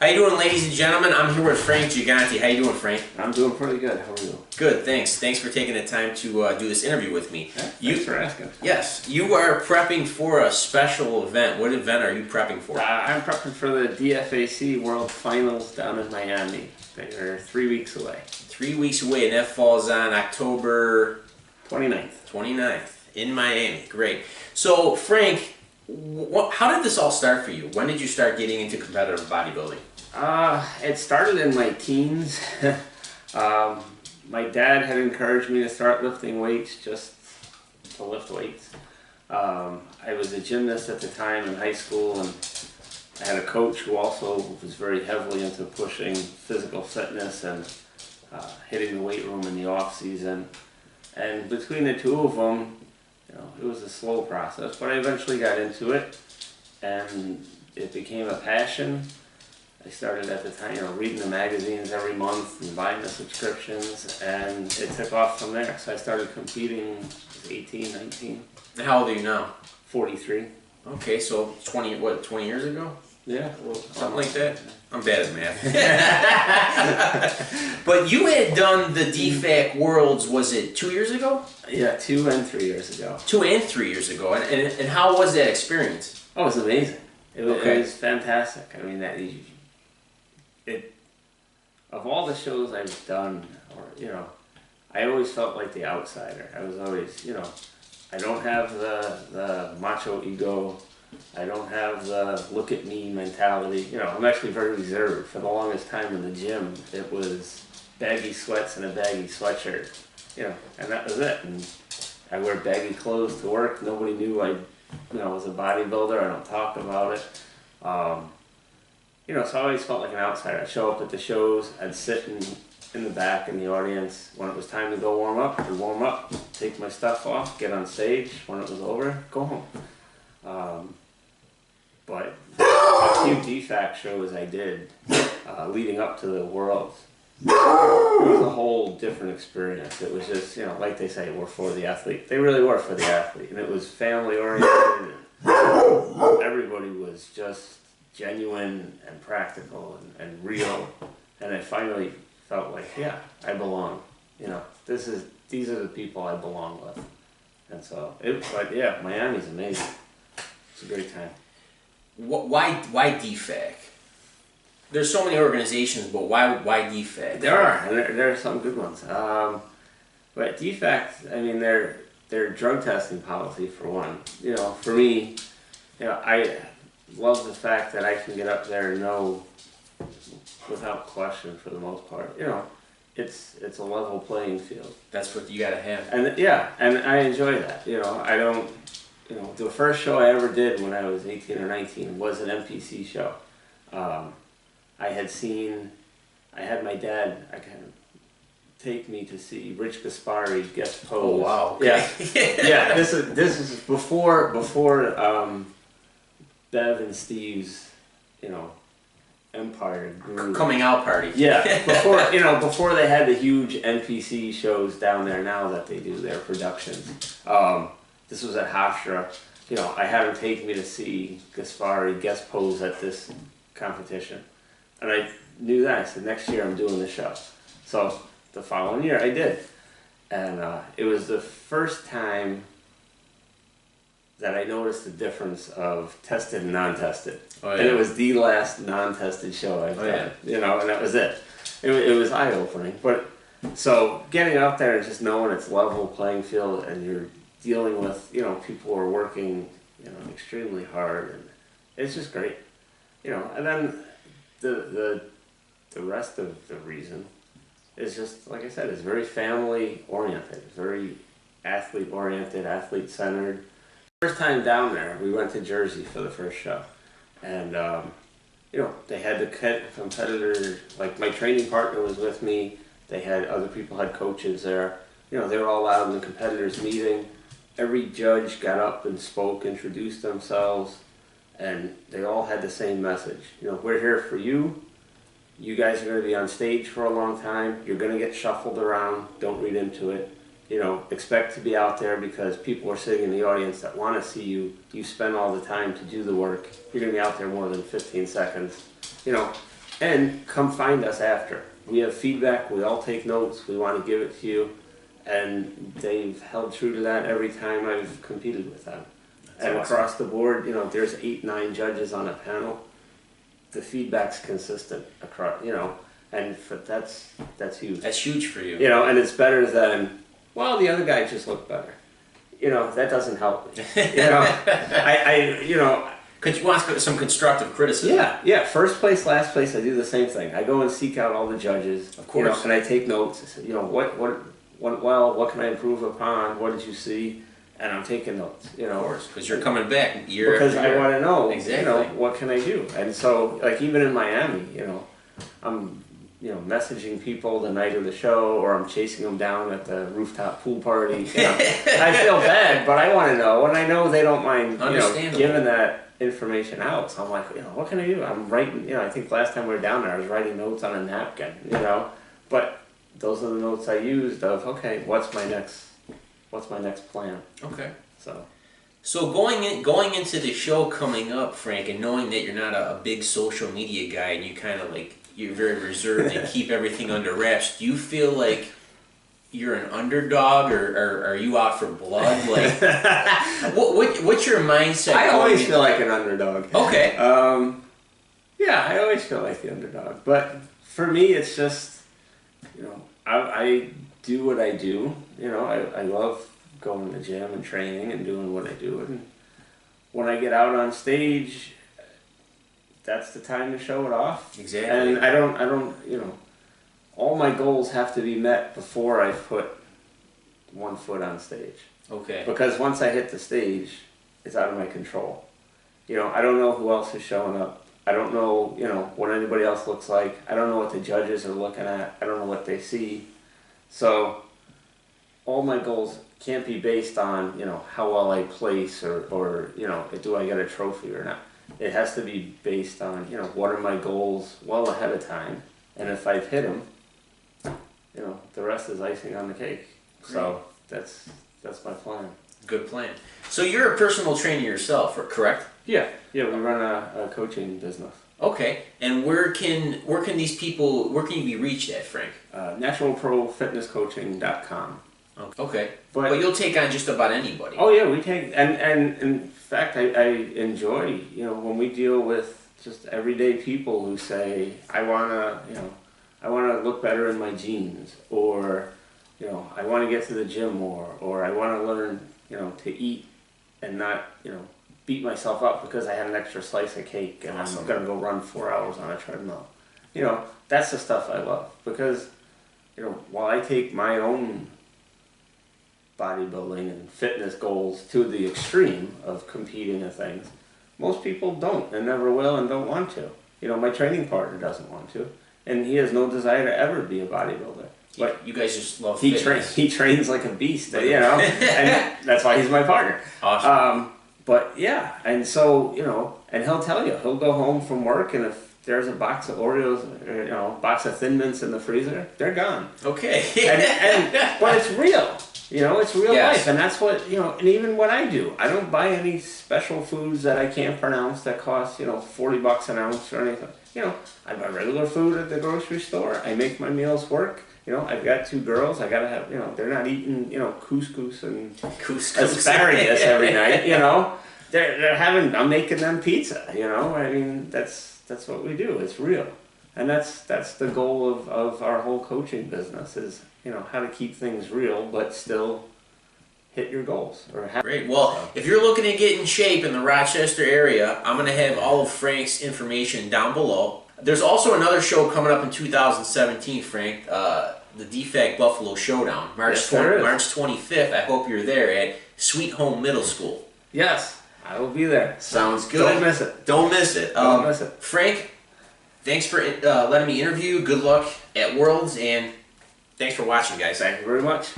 How you doing, ladies and gentlemen? I'm here with Frank Gigante. How you doing, Frank? I'm doing pretty good. How are you? Good, thanks. Thanks for taking the time to do this interview with me. Yeah, thanks for asking. Yes, you are prepping for a special event. What event are you prepping for? I'm prepping for the DFAC World Finals down in Miami. They're 3 weeks away. 3 weeks away, and that falls on October 29th. 29th in Miami. Great. So, Frank, how did this all start for you? When did you start getting into competitive bodybuilding? It started in my teens. My dad had encouraged me to start lifting weights, just to lift weights. I was a gymnast at the time in high school, and I had a coach who also was very heavily into pushing physical fitness and hitting the weight room in the off season. And between the two of them, you know, it was a slow process, but I eventually got into it, and it became a passion. I started at the time, you know, reading the magazines every month and buying the subscriptions, and it took off from there. So I started competing at 18, 19. And how old are you now? 43. Okay, so 20 years ago? Yeah. Well, something like that? I'm bad at math. But you had done the DFAC Worlds, was it 2 years ago? Yeah, 2 and 3 years ago. 2 and 3 years ago. And how was that experience? Oh, it was amazing. It Okay. was fantastic. I mean, of all the shows I've done, or you know, I always felt like the outsider. I was always, you know, I don't have the macho ego. I don't have the look at me mentality. You know, I'm actually very reserved. For the longest time in the gym, it was baggy sweats and a baggy sweatshirt. You know, and that was it. And I wear baggy clothes to work. Nobody knew I, was a bodybuilder. I don't talk about it. You know, so I always felt like an outsider. I'd show up at the shows, I'd sit in the back in the audience. When it was time to go warm up, I'd warm up, take my stuff off, get on stage. When it was over, go home. But a few DFAC shows I did leading up to the Worlds, it was a whole different experience. It was just, you know, like they say, we're for the athlete. They really were for the athlete. And it was family oriented. And everybody was just genuine and practical and real, and I finally felt like, yeah, I belong. You know, these are the people I belong with, and so but yeah, Miami's amazing. It's a great time. Why DFAC? There's so many organizations, but why DFAC? There are, and there are some good ones. But DFAC, I mean, their drug testing policy for one. You know, for me, you know, I love the fact that I can get up there and know without question, for the most part, you know, it's a level playing field. That's what you gotta have. And yeah, and I enjoy that. You know, I don't, you know, the first show I ever did when I was 18 or 19 was an NPC show. I had my dad, take me to see Rich Gaspari guest pose. Oh wow! Okay. Yeah, yeah. This is before Bev and Steve's, you know, empire grew. Coming out party. Yeah, before they had the huge NPC shows down there now that they do their productions. This was at Hofstra. You know, I had him take me to see Gaspari guest pose at this competition, and I knew that. I said, next year I'm doing the show. So the following year I did, and it was the first time that I noticed the difference of tested and non-tested. Oh, yeah. And it was the last non-tested show I've done. Yeah. You know, and that was it. It was eye-opening. But so getting out there and just knowing it's level playing field, and you're dealing with, you know, people who are working, you know, extremely hard, and it's just great. You know, and then the rest of the reason is just, like I said, it's very family oriented, very athlete oriented, athlete centered. First time down there, we went to Jersey for the first show, and you know, they had the competitors. Like, my training partner was with me. They had other people, had coaches there. You know, they were all out in the competitors meeting. Every judge got up and spoke, introduced themselves, and they all had the same message. You know, we're here for you. You guys are going to be on stage for a long time. You're going to get shuffled around. Don't read into it. You know, expect to be out there because people are sitting in the audience that want to see you. You spend all the time to do the work. You're going to be out there more than 15 seconds. You know, And come find us after. We have feedback, we all take notes, we want to give it to you. And they've held true to that every time I've competed with them. That's and awesome. across the board, there's 8, 9 judges on a panel. The feedback's consistent across, and that's huge. That's huge for you. And it's better than, well, the other guy just looked better. That doesn't help me. Could you want some constructive criticism? Yeah. First place, last place, I do the same thing. I go and seek out all the judges. Of course. And I take notes. I say, what went well? What can I improve upon? What did you see? And I'm taking notes. Of course, because you're coming back year because after year. I want to know. Exactly. What can I do? And so, like even in Miami, I'm messaging people the night of the show, or I'm chasing them down at the rooftop pool party. I feel bad, but I want to know, and I know they don't mind, giving that information out. So I'm like, what can I do? I'm writing, I think last time we were down there, I was writing notes on a napkin, but those are the notes I used of, okay, what's my next plan? Okay. So going into the show coming up, Frank, and knowing that you're not a big social media guy and you kind of you're very reserved and keep everything under wraps, do you feel like you're an underdog, or are you out for blood? What's your mindset? I always feel like an underdog. Okay. Yeah, I always feel like the underdog. But for me, it's just, I do what I do. I love going to the gym and training and doing what I do. And when I get out on stage, that's the time to show it off. Exactly. And I don't, all my goals have to be met before I put one foot on stage. Okay. Because once I hit the stage, it's out of my control. I don't know who else is showing up. I don't know, what anybody else looks like. I don't know what the judges are looking at. I don't know what they see. So all my goals can't be based on, how well I place or do I get a trophy or not. It has to be based on, what are my goals well ahead of time. And if I've hit them, the rest is icing on the cake. Great. So that's my plan. Good plan. So you're a personal trainer yourself, correct? Yeah, we run a coaching business. Okay. And where can you be reached at, Frank? Naturalprofitnesscoaching.com. Okay. But you'll take on just about anybody. Oh yeah, we take and in fact I enjoy, when we deal with just everyday people who say, I wanna look better in my jeans, or I wanna get to the gym more, or I wanna learn, to eat and not, beat myself up because I had an extra slice of cake and Awesome. I'm gonna go run 4 hours on a treadmill. That's the stuff I love, because while I take my own bodybuilding and fitness goals to the extreme of competing in things, most people don't and never will and don't want to. My training partner doesn't want to, and he has no desire to ever be a bodybuilder. But you guys just love he fitness. he trains like a beast, and that's why he's my partner. Awesome. But yeah, and so and he'll tell you, he'll go home from work, and if there's a box of Oreos, box of Thin Mints in the freezer, they're gone. Okay. But it's real. It's real Yes. life, and that's what, and even what I do, I don't buy any special foods that I can't pronounce that cost, $40 an ounce or anything. I buy regular food at the grocery store. I make my meals work. I've got 2 girls. I gotta have, they're not eating, couscous and asparagus every night. They're having. I'm making them pizza. That's what we do. It's real, and that's the goal of our whole coaching business is, how to keep things real but still hit your goals. Great. Well, if you're looking to get in shape in the Rochester area, I'm going to have all of Frank's information down below. There's also another show coming up in 2017, Frank, the DFAC Buffalo Showdown, March 25th. I hope you're there at Sweet Home Middle School. Yes, I will be there. Sounds good. Don't miss it. Don't miss it. Don't miss it. Frank, thanks for letting me interview. Good luck at Worlds, and thanks for watching, guys. Thank you very much.